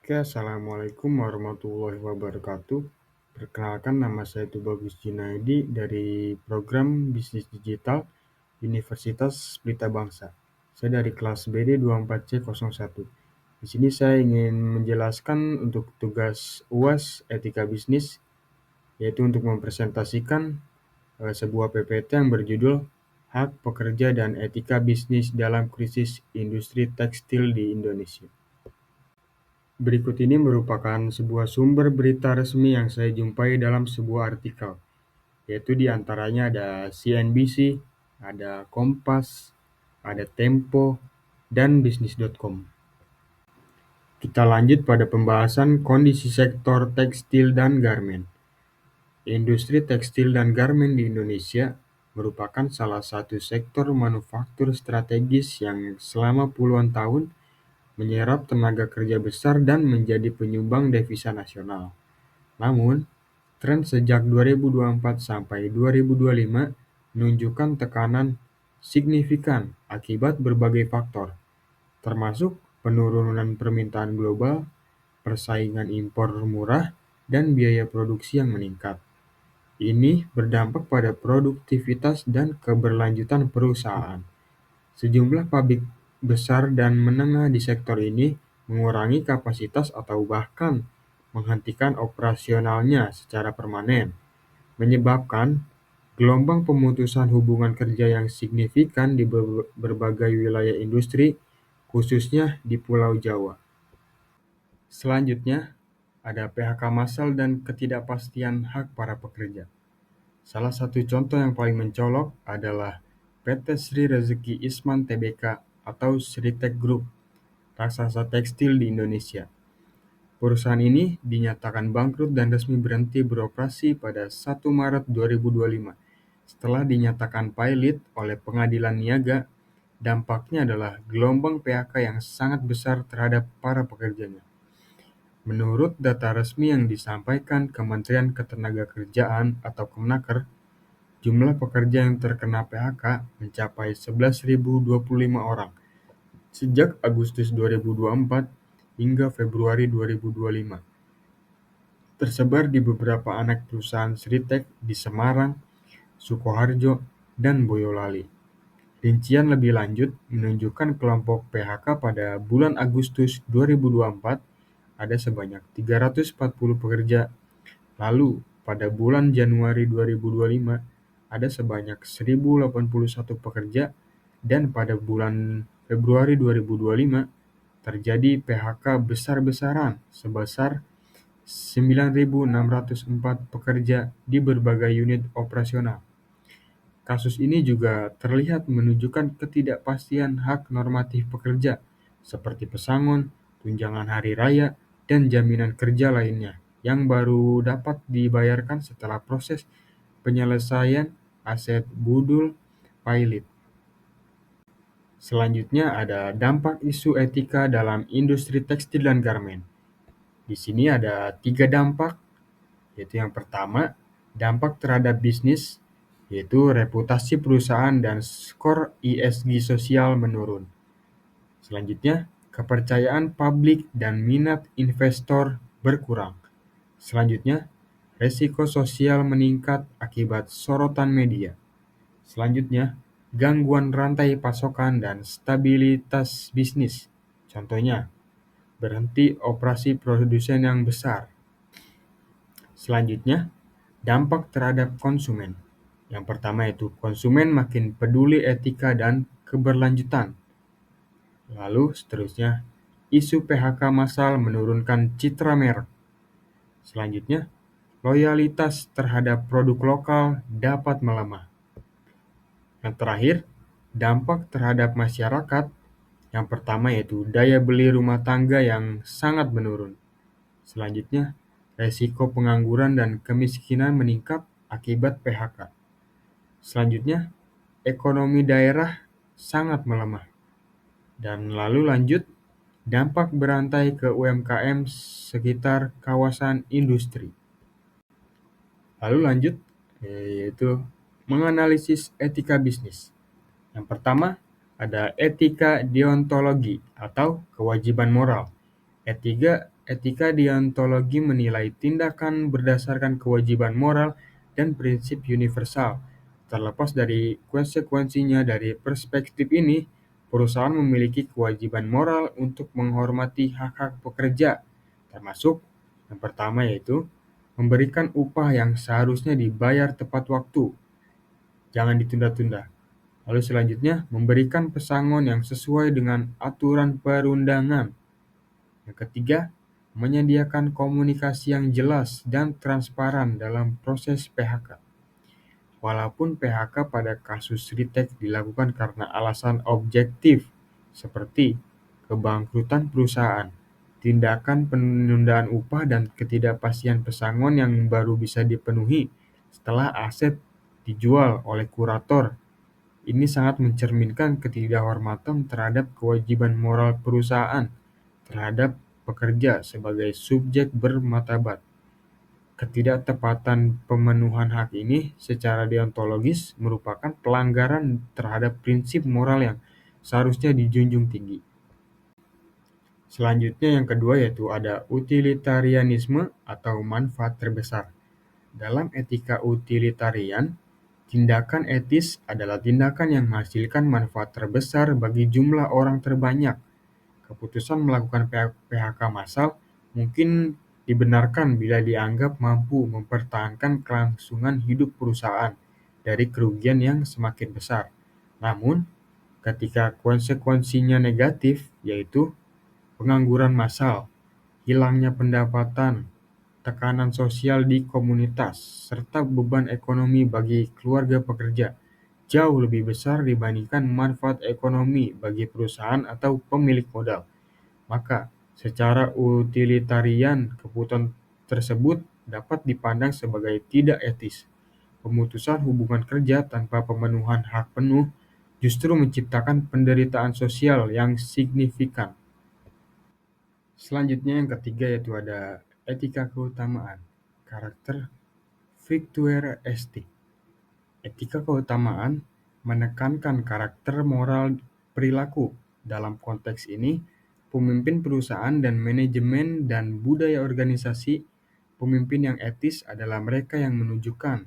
Oke, Assalamualaikum warahmatullahi wabarakatuh. Perkenalkan, nama saya Tubagus Junaidi dari program Bisnis Digital Universitas Pelita Bangsa. Saya dari kelas BD 24C01. Di sini saya ingin menjelaskan untuk tugas UAS Etika Bisnis, yaitu untuk mempresentasikan sebuah PPT yang berjudul Hak Pekerja dan Etika Bisnis dalam Krisis Industri Tekstil di Indonesia. Berikut ini merupakan sebuah sumber berita resmi yang saya jumpai dalam sebuah artikel, yaitu di antaranya ada CNBC, ada Kompas, ada Tempo, dan Bisnis.com. Kita lanjut pada pembahasan kondisi sektor tekstil dan garmen. Industri tekstil dan garmen di Indonesia merupakan salah satu sektor manufaktur strategis yang selama puluhan tahun menyerap tenaga kerja besar dan menjadi penyumbang devisa nasional. Namun, tren sejak 2024 sampai 2025 menunjukkan tekanan signifikan akibat berbagai faktor, termasuk penurunan permintaan global, persaingan impor murah, dan biaya produksi yang meningkat. Ini berdampak pada produktivitas dan keberlanjutan perusahaan. Sejumlah pabrik besar dan menengah di sektor ini mengurangi kapasitas atau bahkan menghentikan operasionalnya secara permanen, menyebabkan gelombang pemutusan hubungan kerja yang signifikan di berbagai wilayah industri, khususnya di Pulau Jawa. Selanjutnya, ada PHK massal dan ketidakpastian hak para pekerja. Salah satu contoh yang paling mencolok adalah PT Sri Rezeki Isman Tbk atau Sritek Group, raksasa tekstil di Indonesia. Perusahaan ini dinyatakan bangkrut dan resmi berhenti beroperasi pada 1 Maret 2025. Setelah dinyatakan pailit oleh Pengadilan Niaga, dampaknya adalah gelombang PHK yang sangat besar terhadap para pekerjanya. Menurut data resmi yang disampaikan Kementerian Ketenagakerjaan atau Kemenaker, jumlah pekerja yang terkena PHK mencapai 11.025 orang sejak Agustus 2024 hingga Februari 2025. Tersebar di beberapa anak perusahaan Sritek di Semarang, Sukoharjo, dan Boyolali. Rincian lebih lanjut menunjukkan kelompok PHK pada bulan Agustus 2024 ada sebanyak 340 pekerja. Lalu, pada bulan Januari 2025 ada sebanyak 1.081 pekerja, dan pada bulan Februari 2025 terjadi PHK besar-besaran sebesar 9.604 pekerja di berbagai unit operasional. Kasus ini juga terlihat menunjukkan ketidakpastian hak normatif pekerja, seperti pesangon, tunjangan hari raya, dan jaminan kerja lainnya yang baru dapat dibayarkan setelah proses penyelesaian aset budul pailit. Selanjutnya ada dampak isu etika dalam industri tekstil dan garmen. Di sini ada 3 dampak, yaitu yang pertama, dampak terhadap bisnis, yaitu reputasi perusahaan dan skor ESG sosial menurun. Selanjutnya, kepercayaan publik dan minat investor berkurang. Selanjutnya, resiko sosial meningkat akibat sorotan media. Selanjutnya, gangguan rantai pasokan dan stabilitas bisnis. Contohnya, berhenti operasi produsen yang besar. Selanjutnya, dampak terhadap konsumen. Yang pertama itu konsumen makin peduli etika dan keberlanjutan. Lalu seterusnya, isu PHK massal menurunkan citra merek. Selanjutnya, loyalitas terhadap produk lokal dapat melemah. Yang terakhir, dampak terhadap masyarakat. Yang pertama yaitu daya beli rumah tangga yang sangat menurun. Selanjutnya, resiko pengangguran dan kemiskinan meningkat akibat PHK. Selanjutnya, ekonomi daerah sangat melemah. Dan lalu lanjut, dampak berantai ke UMKM sekitar kawasan industri. Lalu lanjut, yaitu menganalisis etika bisnis. Yang pertama, ada etika deontologi atau kewajiban moral. etika deontologi menilai tindakan berdasarkan kewajiban moral dan prinsip universal. Terlepas dari konsekuensinya dari perspektif ini, perusahaan memiliki kewajiban moral untuk menghormati hak-hak pekerja, termasuk yang pertama yaitu memberikan upah yang seharusnya dibayar tepat waktu, jangan ditunda-tunda. Lalu selanjutnya, memberikan pesangon yang sesuai dengan aturan perundangan. Yang ketiga, menyediakan komunikasi yang jelas dan transparan dalam proses PHK. Walaupun PHK pada kasus Ritek dilakukan karena alasan objektif seperti kebangkrutan perusahaan, tindakan penundaan upah dan ketidakpastian pesangon yang baru bisa dipenuhi setelah aset dijual oleh kurator, ini sangat mencerminkan ketidakhormatan terhadap kewajiban moral perusahaan terhadap pekerja sebagai subjek bermartabat. Ketidaktepatan pemenuhan hak ini secara deontologis merupakan pelanggaran terhadap prinsip moral yang seharusnya dijunjung tinggi. Selanjutnya yang kedua yaitu ada utilitarianisme atau manfaat terbesar. Dalam etika utilitarian, tindakan etis adalah tindakan yang menghasilkan manfaat terbesar bagi jumlah orang terbanyak. Keputusan melakukan PHK massal mungkin dibenarkan bila dianggap mampu mempertahankan kelangsungan hidup perusahaan dari kerugian yang semakin besar. Namun, ketika konsekuensinya negatif, yaitu pengangguran massal, hilangnya pendapatan, tekanan sosial di komunitas, serta beban ekonomi bagi keluarga pekerja, jauh lebih besar dibandingkan manfaat ekonomi bagi perusahaan atau pemilik modal. Maka, secara utilitarian, keputusan tersebut dapat dipandang sebagai tidak etis. Pemutusan hubungan kerja tanpa pemenuhan hak penuh justru menciptakan penderitaan sosial yang signifikan. Selanjutnya yang ketiga yaitu ada etika keutamaan, karakter virtue estik. Etika keutamaan menekankan karakter moral perilaku. Dalam konteks ini, pemimpin perusahaan dan manajemen dan budaya organisasi, pemimpin yang etis adalah mereka yang menunjukkan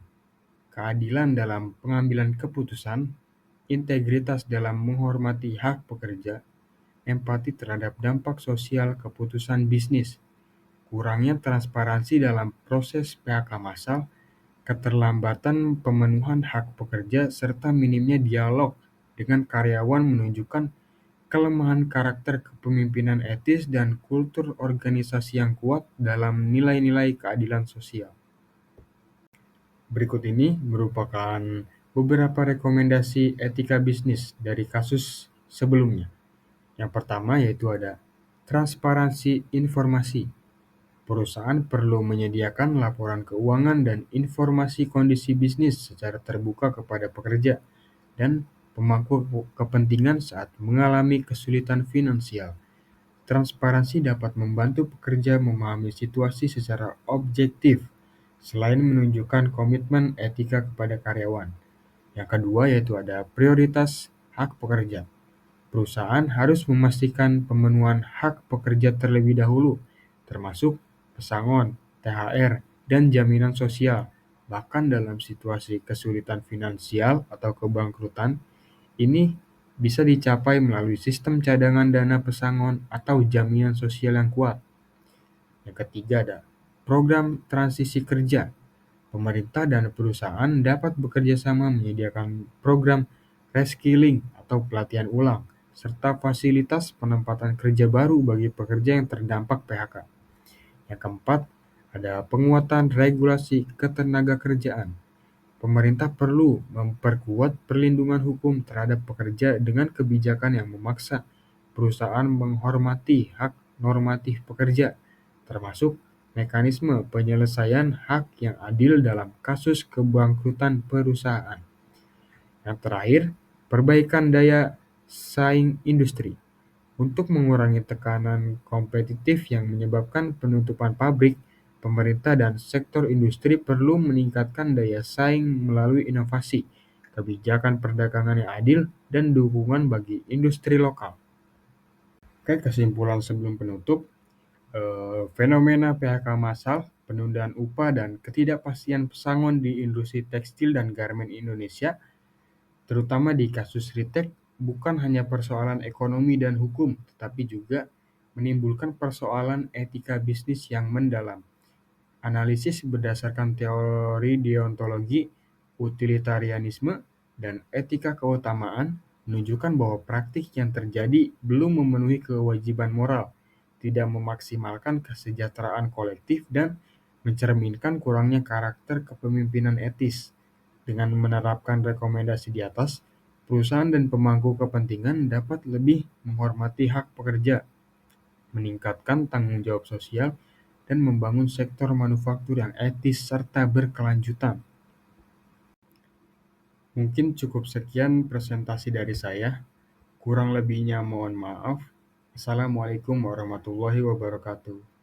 keadilan dalam pengambilan keputusan, integritas dalam menghormati hak pekerja, empati terhadap dampak sosial keputusan bisnis, kurangnya transparansi dalam proses PHK massal, keterlambatan pemenuhan hak pekerja, serta minimnya dialog dengan karyawan menunjukkan kelemahan karakter kepemimpinan etis dan kultur organisasi yang kuat dalam nilai-nilai keadilan sosial. Berikut ini merupakan beberapa rekomendasi etika bisnis dari kasus sebelumnya. Yang pertama yaitu ada transparansi informasi. Perusahaan perlu menyediakan laporan keuangan dan informasi kondisi bisnis secara terbuka kepada pekerja dan pemangku kepentingan saat mengalami kesulitan finansial. Transparansi dapat membantu pekerja memahami situasi secara objektif, selain menunjukkan komitmen etika kepada karyawan. Yang kedua yaitu ada prioritas hak pekerja. Perusahaan harus memastikan pemenuhan hak pekerja terlebih dahulu, termasuk pesangon, THR, dan jaminan sosial. Bahkan dalam situasi kesulitan finansial atau kebangkrutan, ini bisa dicapai melalui sistem cadangan dana pesangon atau jaminan sosial yang kuat. Yang ketiga ada program transisi kerja. Pemerintah dan perusahaan dapat bekerja sama menyediakan program reskilling atau pelatihan ulang, serta fasilitas penempatan kerja baru bagi pekerja yang terdampak PHK. Yang keempat, ada penguatan regulasi ketenagakerjaan. Pemerintah perlu memperkuat perlindungan hukum terhadap pekerja dengan kebijakan yang memaksa perusahaan menghormati hak normatif pekerja, termasuk mekanisme penyelesaian hak yang adil dalam kasus kebangkrutan perusahaan. Yang terakhir, perbaikan daya saing industri. Untuk mengurangi tekanan kompetitif yang menyebabkan penutupan pabrik, pemerintah dan sektor industri perlu meningkatkan daya saing melalui inovasi, kebijakan perdagangan yang adil, dan dukungan bagi industri lokal. Oke, kesimpulan sebelum penutup, Fenomena PHK massal, penundaan upah, dan ketidakpastian pesangon di industri tekstil dan garmen Indonesia, terutama di kasus Ritek, bukan hanya persoalan ekonomi dan hukum, tetapi juga menimbulkan persoalan etika bisnis yang mendalam. Analisis berdasarkan teori deontologi, utilitarianisme, dan etika keutamaan menunjukkan bahwa praktik yang terjadi belum memenuhi kewajiban moral, tidak memaksimalkan kesejahteraan kolektif, dan mencerminkan kurangnya karakter kepemimpinan etis. Dengan menerapkan rekomendasi di atas, perusahaan dan pemangku kepentingan dapat lebih menghormati hak pekerja, meningkatkan tanggung jawab sosial, dan membangun sektor manufaktur yang etis serta berkelanjutan. Mungkin cukup sekian presentasi dari saya. Kurang lebihnya mohon maaf. Assalamualaikum warahmatullahi wabarakatuh.